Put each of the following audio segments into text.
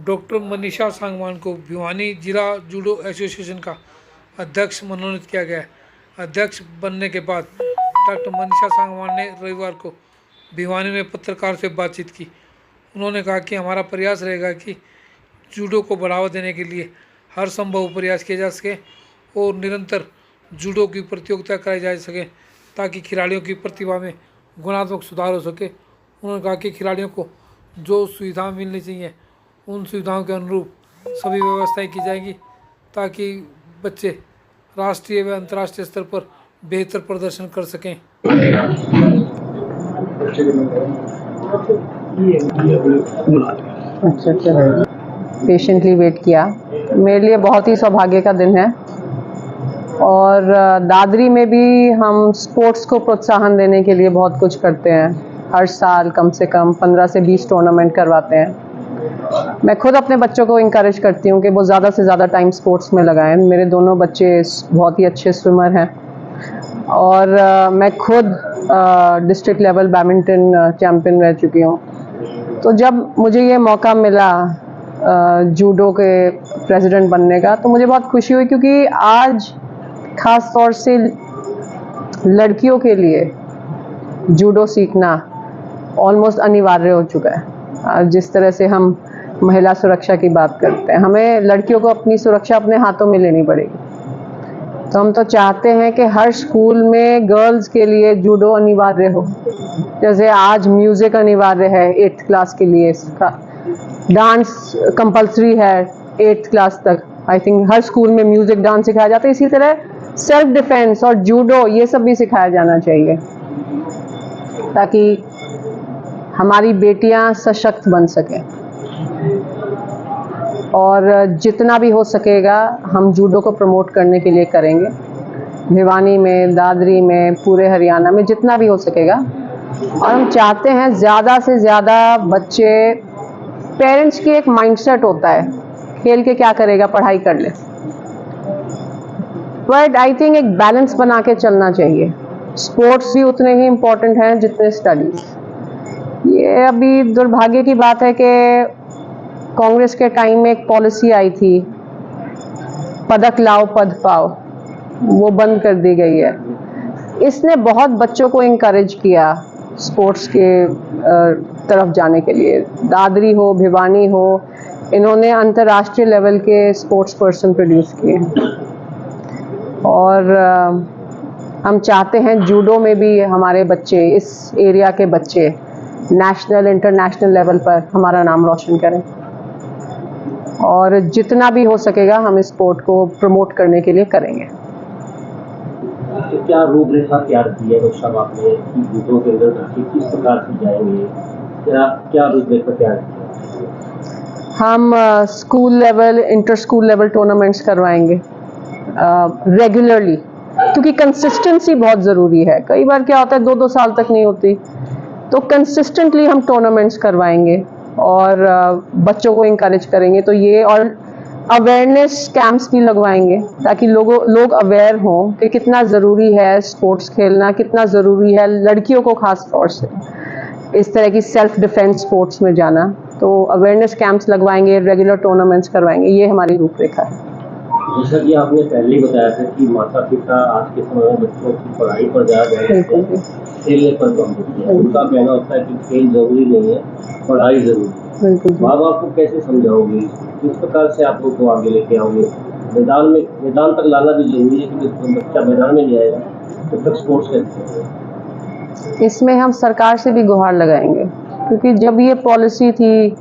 Doctor Manisha Sangwan को भिवानी जिला judo association का अध्यक्ष मनोनीत किया गया है। अध्यक्ष बनने के बाद डॉक्टर मनीषा सांगवान ने रविवार को भिवानी में पत्रकार से बातचीत की। उन्होंने कहा कि हमारा प्रयास रहेगा कि जूडो को बढ़ावा देने के लिए हर संभव प्रयास किए जा सके और निरंतर जूडो की प्रतियोगिता कराई जा सके ताकि खिलाड़ियों की प्रतिभा में गुणात्मक सुधार हो सके। उन्होंने कहा कि खिलाड़ियों को जो सुविधा मिलनी चाहिए उन सुविधाओं के अनुरूप सभी व्यवस्थाएं की जाएंगी ताकि बच्चे राष्ट्रीय व अंतर्राष्ट्रीय स्तर पर बेहतर प्रदर्शन कर सकें। अच्छा पेशेंटली वेट किया। मेरे लिए बहुत ही सौभाग्य का दिन है और दादरी में भी हम स्पोर्ट्स को प्रोत्साहन देने के लिए बहुत कुछ करते हैं। हर साल कम से कम 15 से 20 टूर्नामेंट करवाते हैं। मैं खुद अपने बच्चों को इंकरेज करती हूँ कि वो ज़्यादा से ज़्यादा टाइम स्पोर्ट्स में लगाएं। मेरे दोनों बच्चे बहुत ही अच्छे स्विमर हैं और मैं खुद डिस्ट्रिक्ट लेवल बैडमिंटन चैम्पियन रह चुकी हूँ। तो जब मुझे ये मौका मिला जूडो के प्रेसिडेंट बनने का तो मुझे बहुत खुशी हुई, क्योंकि आज ख़ास तौर से लड़कियों के लिए जूडो सीखना ऑलमोस्ट अनिवार्य हो चुका है। जिस तरह से हम महिला सुरक्षा की बात करते हैं, हमें लड़कियों को अपनी सुरक्षा अपने हाथों में लेनी पड़ेगी। तो हम तो चाहते हैं कि हर स्कूल में गर्ल्स के लिए जूडो अनिवार्य हो। जैसे आज म्यूज़िक अनिवार्य है 8th क्लास के लिए, इसका डांस कंपलसरी है 8th क्लास तक। आई थिंक हर स्कूल में म्यूज़िक डांस सिखाया जाता है। इसी तरह सेल्फ डिफेंस और जूडो ये सब भी सिखाया जाना चाहिए ताकि हमारी बेटियां सशक्त बन सकें। और जितना भी हो सकेगा हम जूडो को प्रमोट करने के लिए करेंगे। भिवानी में, दादरी में, पूरे हरियाणा में जितना भी हो सकेगा। और हम चाहते हैं ज़्यादा से ज़्यादा बच्चे, पेरेंट्स की एक माइंडसेट होता है खेल के क्या करेगा, पढ़ाई कर ले, बट आई थिंक एक बैलेंस बना के चलना चाहिए। स्पोर्ट्स भी उतने ही इम्पोर्टेंट हैं जितने स्टडीज़। ये अभी दुर्भाग्य की बात है कि कांग्रेस के टाइम में एक पॉलिसी आई थी, पदक लाओ पद पाओ, वो बंद कर दी गई है। इसने बहुत बच्चों को इनकरेज किया स्पोर्ट्स के तरफ जाने के लिए। दादरी हो, भिवानी हो, इन्होंने अंतर्राष्ट्रीय लेवल के स्पोर्ट्स पर्सन प्रोड्यूस किए। और हम चाहते हैं जूडो में भी हमारे बच्चे, इस एरिया के बच्चे नेशनल इंटरनेशनल लेवल पर हमारा नाम रोशन करें। और जितना भी हो सकेगा हम इस स्पोर्ट को प्रमोट करने के लिए करेंगे। तो क्या रूपरेखा तैयार की है डॉक्टर साहब आपने कि जूडो के अंदर किस प्रकार से जाएंगे, क्या रूपरेखा तैयार की है? हम school level, inter school level tournaments करवाएंगे रेगुलरली, क्योंकि कंसिस्टेंसी बहुत ज़रूरी है। कई बार क्या होता है 2-2 साल तक नहीं होती, तो कंसिस्टेंटली हम टूर्नामेंट्स करवाएंगे और बच्चों को इंकरेज करेंगे। तो ये, और अवेयरनेस कैंप्स भी लगवाएंगे ताकि लोग अवेयर हों कि कितना ज़रूरी है स्पोर्ट्स खेलना, कितना ज़रूरी है लड़कियों को ख़ास तौर से इस तरह की सेल्फ डिफेंस स्पोर्ट्स में जाना। तो अवेयरनेस कैंप्स लगवाएंगे, रेगुलर टूर्नामेंट्स करवाएंगे, ये हमारी रूपरेखा है। जैसा कि आपने पहले ही बताया था कि माता पिता आज के समय में बच्चों की पढ़ाई पर ज़्यादा ध्यान देते हैं, खेलने पर कम देते हैं। उनका कहना होता है कि खेल जरूरी नहीं है, पढ़ाई जरूरी है। माँ बाप को कैसे समझाओगे, किस प्रकार से आप लोग को आगे लेके आओगे? मैदान तक लाना भी जरूरी है, क्योंकि बच्चा मैदान में नहीं आएगा तो तक स्पोर्ट्स कैसे होगा? इसमें हम सरकार से भी गुहार लगाएंगे, क्योंकि जब ये पॉलिसी थी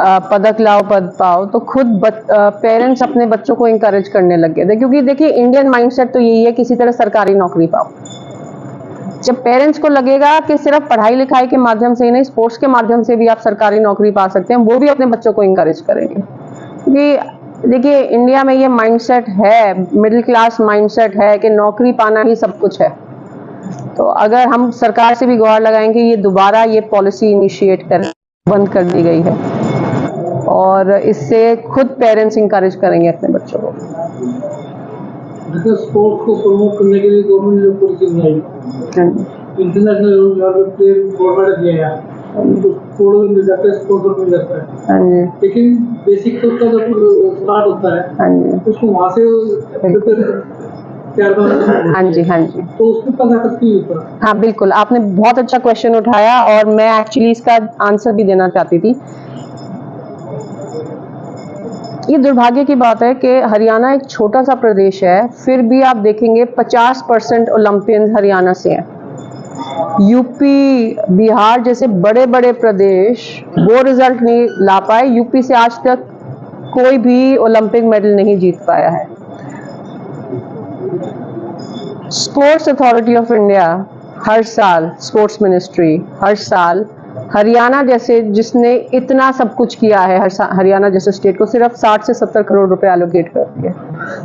पदक लाओ पद पाओ, तो खुद पेरेंट्स अपने बच्चों को इंकरेज करने लग गए थे। क्योंकि देखिए इंडियन माइंडसेट तो यही है, किसी तरह सरकारी नौकरी पाओ। जब पेरेंट्स को लगेगा कि सिर्फ पढ़ाई लिखाई के माध्यम से ही नहीं, स्पोर्ट्स के माध्यम से भी आप सरकारी नौकरी पा सकते हैं, वो भी अपने बच्चों को इंकरेज करेंगे। क्योंकि देखिए इंडिया में ये माइंडसेट है, मिडिल क्लास माइंडसेट है कि नौकरी पाना ही सब कुछ है। तो अगर हम सरकार से भी गुहार लगाएंगे ये दोबारा ये पॉलिसी इनिशिएट बंद कर दी गई है, और इससे खुद पेरेंट्स इंकरेज करेंगे अपने बच्चों को। स्पोर्ट्स को प्रमोट करने के लिए गवर्नमेंट ने पॉलिसी बनाई, इंटरनेशनल लेवल पे गवर्नमेंट दिया है करोड़ों मिल जाता है, स्पॉन्सर मिल जाता है, हाँ जी, लेकिन बेसिक तो उसका जब स्टार्ट होता है हाँ जी, उसको वहाँ से फिर तैयार करना, हाँ जी, हाँ जी। तो उसमें पैसा खर्च नहीं होता। हाँ बिल्कुल, आपने बहुत अच्छा क्वेश्चन उठाया और मैं एक्चुअली इसका आंसर भी देना चाहती थी। ये दुर्भाग्य की बात है कि हरियाणा एक छोटा सा प्रदेश है, फिर भी आप देखेंगे 50% ओलंपियंस हरियाणा से हैं। यूपी, बिहार जैसे बड़े बड़े प्रदेश वो रिजल्ट नहीं ला पाए। यूपी से आज तक कोई भी ओलंपिक मेडल नहीं जीत पाया है। स्पोर्ट्स अथॉरिटी ऑफ इंडिया हर साल, स्पोर्ट्स मिनिस्ट्री हर साल हरियाणा जैसे जिसने इतना सब कुछ किया है, हरियाणा जैसे स्टेट को सिर्फ 60 से 70 करोड़ रुपए एलोकेट करती है,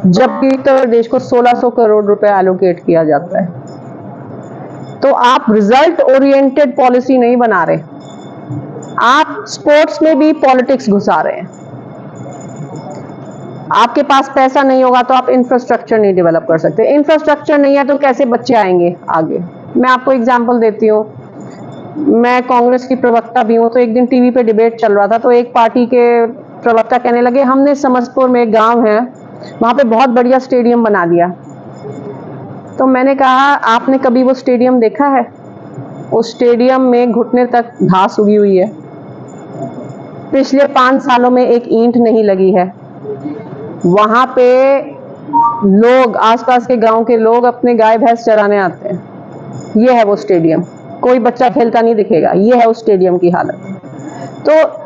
जबकि उत्तर प्रदेश को 1600 करोड़ रुपए एलोकेट किया जाता है। तो आप रिजल्ट ओरिएंटेड पॉलिसी नहीं बना रहे, आप स्पोर्ट्स में भी पॉलिटिक्स घुसा रहे हैं। आपके पास पैसा नहीं होगा तो आप इंफ्रास्ट्रक्चर नहीं डेवलप कर सकते। इंफ्रास्ट्रक्चर नहीं है तो कैसे बच्चे आएंगे आगे? मैं आपको एग्जांपल देती हूँ, मैं कांग्रेस की प्रवक्ता भी हूँ, तो एक दिन टीवी पे डिबेट चल रहा था, तो एक पार्टी के प्रवक्ता कहने लगे हमने समस्तपुर में एक गांव है वहां पे बहुत बढ़िया स्टेडियम बना दिया। तो मैंने कहा आपने कभी वो स्टेडियम देखा है? उस स्टेडियम में घुटने तक घास उगी हुई है, पिछले 5 सालों में एक ईंट नहीं लगी है। वहां पे लोग, आसपास के गांव के लोग अपने गाय भैंस चराने आते हैं। ये है वो स्टेडियम, कोई बच्चा खेलता नहीं दिखेगा, ये है उस स्टेडियम की हालत। तो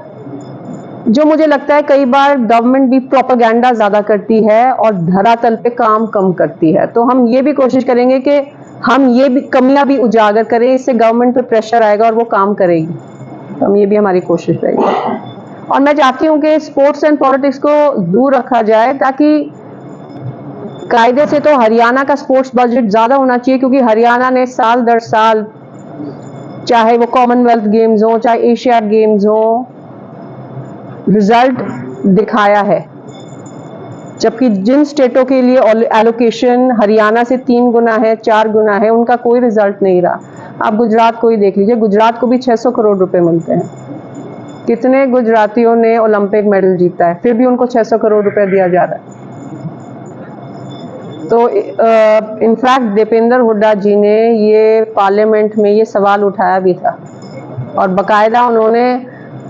जो मुझे लगता है कई बार गवर्नमेंट भी प्रोपेगेंडा ज्यादा करती है और धरातल पे काम कम करती है। तो हम ये भी कोशिश करेंगे कि हम ये भी कमियां भी उजागर करें, इससे गवर्नमेंट पे प्रेशर आएगा और वो काम करेगी। तो हम ये भी हमारी कोशिश रहेगी। और मैं चाहती हूँ कि स्पोर्ट्स एंड पॉलिटिक्स को दूर रखा जाए, ताकि कायदे से तो हरियाणा का स्पोर्ट्स बजट ज्यादा होना चाहिए, क्योंकि हरियाणा ने साल दर साल, चाहे वो कॉमनवेल्थ गेम्स हो चाहे एशिया गेम्स हो, रिजल्ट दिखाया है। जबकि जिन स्टेटों के लिए एलोकेशन हरियाणा से 3 गुना है, 4 गुना है, उनका कोई रिजल्ट नहीं रहा। आप गुजरात को ही देख लीजिए, गुजरात को भी 600 करोड़ रुपए मिलते हैं। कितने गुजरातियों ने ओलंपिक मेडल जीता है, फिर भी उनको 600 करोड़ रुपए दिया जा रहा है। तो इनफैक्ट दीपेंद्र हुड्डा जी ने ये पार्लियामेंट में ये सवाल उठाया भी था और बकायदा उन्होंने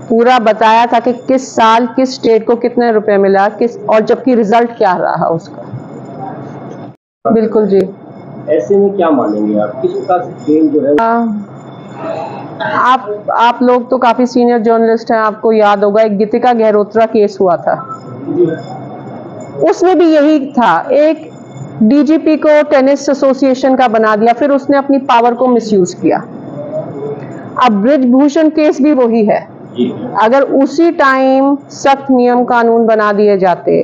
पूरा बताया था कि किस साल किस स्टेट को कितने रुपए मिला, किस, और जबकि रिजल्ट क्या रहा उसका। बिल्कुल जी। ऐसे में क्या मानेंगे आप, किस प्रकार से खेल जो है? आप लोग तो काफी सीनियर जर्नलिस्ट हैं, आपको याद होगा एक गीतिका गहरोत्रा केस हुआ था, उसमें भी यही था। एक डीजीपी को टेनिस एसोसिएशन का बना दिया, फिर उसने अपनी पावर को मिसयूज किया। अब ब्रिजभूषण केस भी वही है। अगर उसी टाइम सख्त नियम कानून बना दिए जाते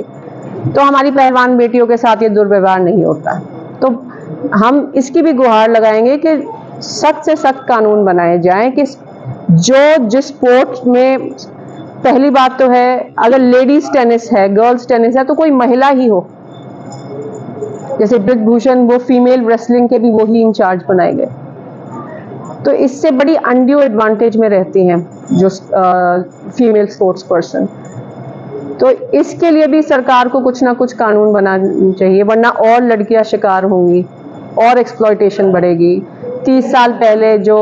तो हमारी पहलवान बेटियों के साथ ये दुर्व्यवहार नहीं होता। तो हम इसकी भी गुहार लगाएंगे कि सख्त से सख्त कानून बनाए जाएं कि जो जिस स्पोर्ट में, पहली बात तो है अगर लेडीज टेनिस है, गर्ल्स टेनिस है, तो कोई महिला ही हो। जैसे ब्रिजभूषण वो फीमेल रेसलिंग के भी वही इंचार्ज बनाए गए, तो इससे बड़ी अनड्यू एडवांटेज में रहती हैं जो फीमेल स्पोर्ट्स पर्सन। तो इसके लिए भी सरकार को कुछ ना कुछ कानून बनाना चाहिए, वरना और लड़कियां शिकार होंगी और एक्सप्लॉयटेशन बढ़ेगी। 30 साल पहले जो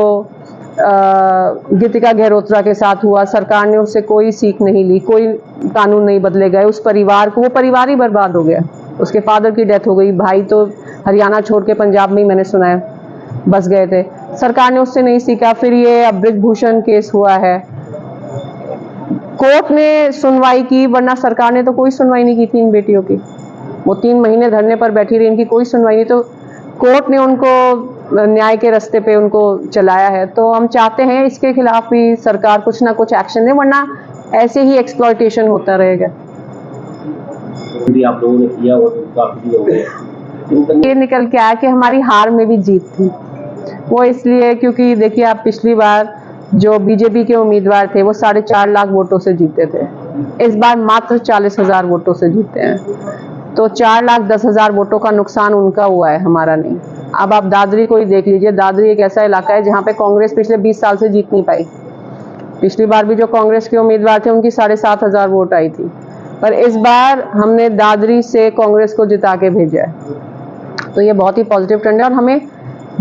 गीतिका गहरोत्रा के साथ हुआ, सरकार ने उससे कोई सीख नहीं ली, कोई कानून नहीं बदले गए। उस परिवार को, वो परिवार ही बर्बाद हो गया। उसके फादर की डेथ हो गई, भाई तो हरियाणा छोड़ के पंजाब में ही मैंने सुना है बस गए थे। सरकार ने उससे नहीं सीखा। फिर ये अब ब्रिजभूषण केस हुआ है, कोर्ट ने सुनवाई की, वरना सरकार ने तो कोई सुनवाई नहीं की थी इन बेटियों की। वो 3 महीने धरने पर बैठी रही, इनकी कोई सुनवाई नहीं, तो कोर्ट ने उनको न्याय के रास्ते पे उनको चलाया है। तो हम चाहते हैं इसके खिलाफ भी सरकार कुछ ना कुछ एक्शन ले, वरना ऐसे ही एक्सप्लॉयटेशन होता रहेगा। आप लोगों ने किया वो तो काफी हो गया। ये निकल के आया कि हमारी हार में भी जीत थी। वो इसलिए क्योंकि देखिए, आप पिछली बार जो बीजेपी के उम्मीदवार थे वो 4.5 लाख वोटों से जीते थे, इस बार मात्र 40,000 वोटों से जीते हैं। तो 4,10,000 वोटों का नुकसान उनका हुआ है, हमारा नहीं। अब आप दादरी को ही देख लीजिए, दादरी एक ऐसा इलाका है जहाँ पे कांग्रेस पिछले 20 साल से जीत नहीं पाई। पिछली बार भी जो कांग्रेस के उम्मीदवार थे उनकी 7,500 वोट आई थी, पर इस बार हमने दादरी से कांग्रेस को जिता के भेजा है। तो ये बहुत ही पॉजिटिव ट्रेंड है और हमें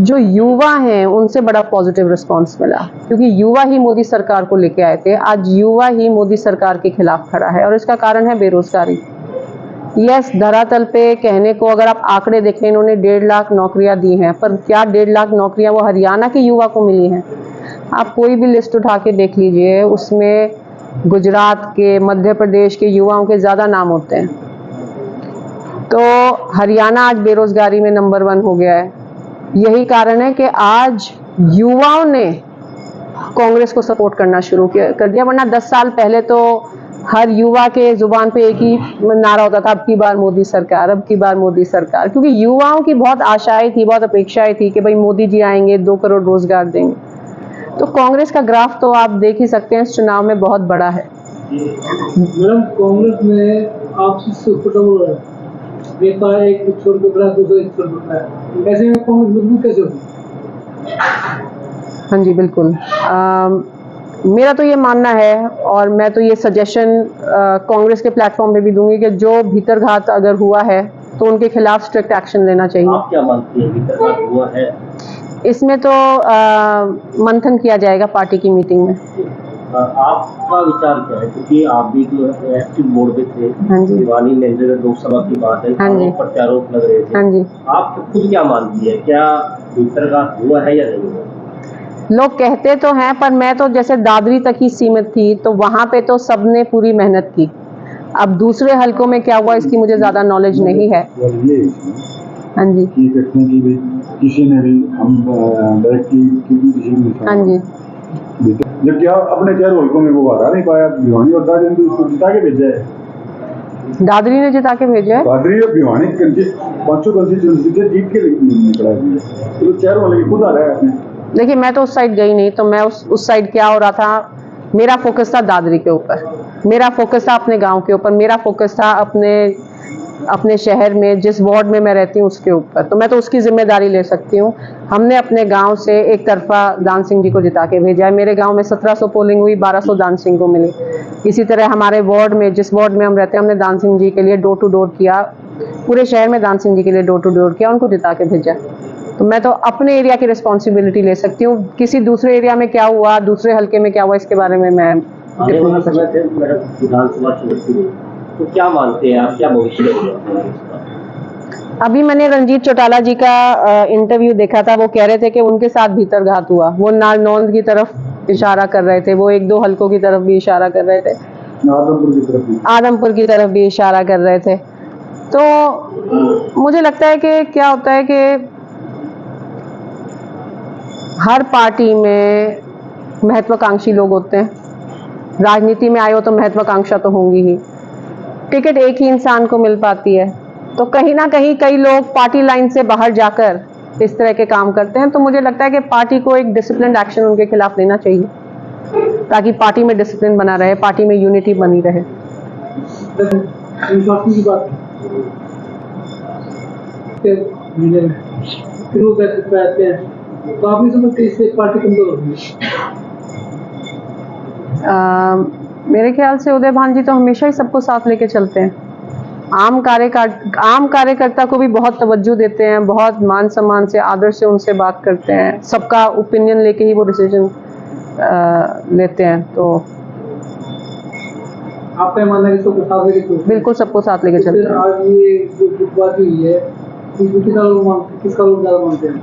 जो युवा हैं उनसे बड़ा पॉजिटिव रिस्पांस मिला, क्योंकि युवा ही मोदी सरकार को लेके आए थे। आज युवा ही मोदी सरकार के खिलाफ खड़ा है और इसका कारण है बेरोजगारी। यस, धरातल पे कहने को अगर आप आंकड़े देखें, इन्होंने 1.5 लाख नौकरियां दी हैं, पर क्या 1.5 लाख नौकरियां वो हरियाणा के युवा को मिली हैं? आप कोई भी लिस्ट उठा के देख लीजिए, उसमें गुजरात के, मध्य प्रदेश के युवाओं के ज़्यादा नाम होते हैं। तो हरियाणा आज बेरोजगारी में नंबर 1 हो गया है। यही कारण है कि आज युवाओं ने कांग्रेस को सपोर्ट करना शुरू कर दिया, वरना 10 साल पहले तो हर युवा के जुबान पे एक ही नारा होता था, अब की बार मोदी सरकार, अब की बार मोदी सरकार, क्योंकि युवाओं की बहुत आशाएं थी, बहुत अपेक्षाएं थी कि भाई मोदी जी आएंगे, 2 करोड़ रोजगार देंगे। तो कांग्रेस का ग्राफ तो आप देख ही सकते हैं इस चुनाव में बहुत बड़ा है। मैडम, कांग्रेस में आपसी सुपरडबल है, नेता एक छोड़ के बड़ा, दूसरा एक छोड़ के है, ऐसे में कांग्रेस मजबूत कैसे होगी? हाँ जी, बिल्कुल। मेरा तो ये मानना है और मैं तो ये सजेशन कांग्रेस के प्लेटफॉर्म पे भी दूंगी कि जो भीतरघात अगर हुआ है तो उनके खिलाफ स्ट्रिक्ट एक्शन लेना चाहिए। आप क्या मानती हैं, भीतरघात हुआ है? इसमें तो मंथन किया जाएगा पार्टी की मीटिंग में। आपका विचार क्या है, क्योंकि आप भी तो एक्टिव बोर्ड में थे। हाँ जी। भिवानी में लोकसभा की बात है, हाँ जी। प्रत्यारोप लग रहे थे। हाँ जी। आप खुद क्या मानती है, क्या भीतरघात हुआ है या नहीं हुआ? लोग कहते तो हैं, पर मैं तो जैसे दादरी तक ही सीमित थी, तो वहां पे तो सबने पूरी मेहनत की। अब दूसरे हलकों में क्या हुआ इसकी मुझे ज्यादा नॉलेज नहीं है। हाँ जी। किसी ने भी हम डायरेक्टली हाँ जी। जबकि अपने 4 हलकों में वो हरा नहीं पाया, भिवानी और दादरी ने उसको जिता के भेजा है। दादरी ने जिता के भेजा है। दादरी और भिवानी 5 कंस्टिट्यूएंसी जीत के निकला है, तो 4 हल्के खुद आ रहा है अपने। देखिए, मैं तो उस साइड गई नहीं, तो मैं उस साइड क्या हो रहा था, मेरा फोकस था दादरी के ऊपर, मेरा फोकस था अपने गांव के ऊपर, मेरा फोकस था अपने शहर में, जिस वार्ड में मैं रहती हूँ उसके ऊपर। तो मैं तो उसकी जिम्मेदारी ले सकती हूँ। हमने अपने गांव से एक तरफा दान सिंह जी को जिता के भेजा है। मेरे गांव में 1700 पोलिंग हुई, 1200 दान सिंह को मिली। इसी तरह हमारे वार्ड में, जिस वार्ड में हम रहते हैं, हमने दान सिंह जी के लिए डोर टू डोर किया, पूरे शहर में दान सिंह जी के लिए डोर टू डोर किया, उनको जिता के भेजा। तो मैं तो अपने एरिया की रिस्पॉन्सिबिलिटी ले सकती हूँ। किसी दूसरे एरिया में क्या हुआ, दूसरे हल्के में क्या हुआ, इसके बारे में मैं आने वाला समय थे विधानसभा चुनाव, तो क्या मानते हैं आप, क्या भविष्य है? अभी मैंने रंजीत चौटाला जी का इंटरव्यू देखा था, वो कह रहे थे कि उनके साथ भीतरघात हुआ। वो नारनौंद की तरफ इशारा कर रहे थे, वो 1-2 हलकों की तरफ भी इशारा कर रहे थे, आदमपुर की तरफ भी इशारा कर रहे थे। तो मुझे लगता है कि क्या होता है कि हर पार्टी में महत्वाकांक्षी लोग होते हैं। राजनीति में आए हो तो महत्वाकांक्षा तो होंगी ही। टिकट एक ही इंसान को मिल पाती है, तो कहीं ना कहीं कई लोग पार्टी लाइन से बाहर जाकर इस तरह के काम करते हैं। तो मुझे लगता है कि पार्टी को एक डिसिप्लिन एक्शन उनके खिलाफ लेना चाहिए, ताकि पार्टी में डिसिप्लिन बना रहे, पार्टी में यूनिटी बनी रहे। की बात तो आप नहीं समझते इससे पार्टी कमजोर होगी? मेरे ख्याल से उदय भान जी तो हमेशा ही सबको साथ लेके चलते हैं। आम कार्यकर्ता को भी बहुत तवज्जो देते हैं, बहुत मान सम्मान से, आदर से उनसे बात करते हैं, सबका ओपिनियन लेके ही वो डिसीजन लेते हैं। तो आपका मानना है कि सबको साथ लेके चलते हैं? बिल्कुल, सबको साथ लेके चलते हैं। आज ये जो गुटबाजी हुई है, किसका लोग ज्यादा मानते हैं?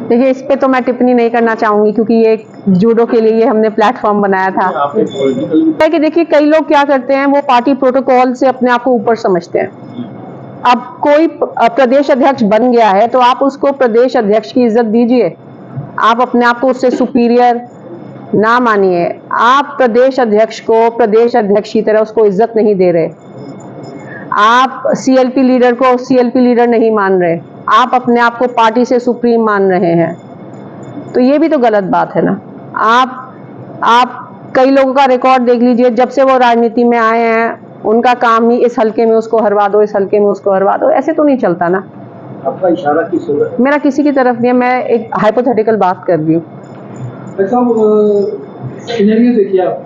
देखिए, इस पे तो मैं टिप्पणी नहीं करना चाहूंगी, क्योंकि ये जूडो के लिए हमने प्लेटफॉर्म बनाया था। है कि देखिए, कई लोग क्या करते हैं, वो पार्टी प्रोटोकॉल से अपने आप को ऊपर समझते हैं। अब कोई प्रदेश अध्यक्ष बन गया है तो आप उसको प्रदेश अध्यक्ष की इज्जत दीजिए, आप अपने आप को उससे सुपीरियर ना मानिए। आप प्रदेश अध्यक्ष को प्रदेश अध्यक्ष की तरह उसको इज्जत नहीं दे रहे, आप सीएलपी लीडर को सीएलपी लीडर नहीं मान रहे, आप अपने आप को पार्टी से सुप्रीम मान रहे हैं। तो ये भी तो गलत बात है ना। आप कई लोगों का रिकॉर्ड देख लीजिए, जब से वो राजनीति में आए हैं उनका काम ही इस हल्के में उसको हरवा दो, इस हल्के में उसको हरवा दो। ऐसे तो नहीं चलता ना। आपका इशारा किस ओर है? मेरा किसी की तरफ नहीं है, मैं एक हाइपोथेटिकल बात कर रही हूँ। अच्छा, सिनेरियो देखिए आप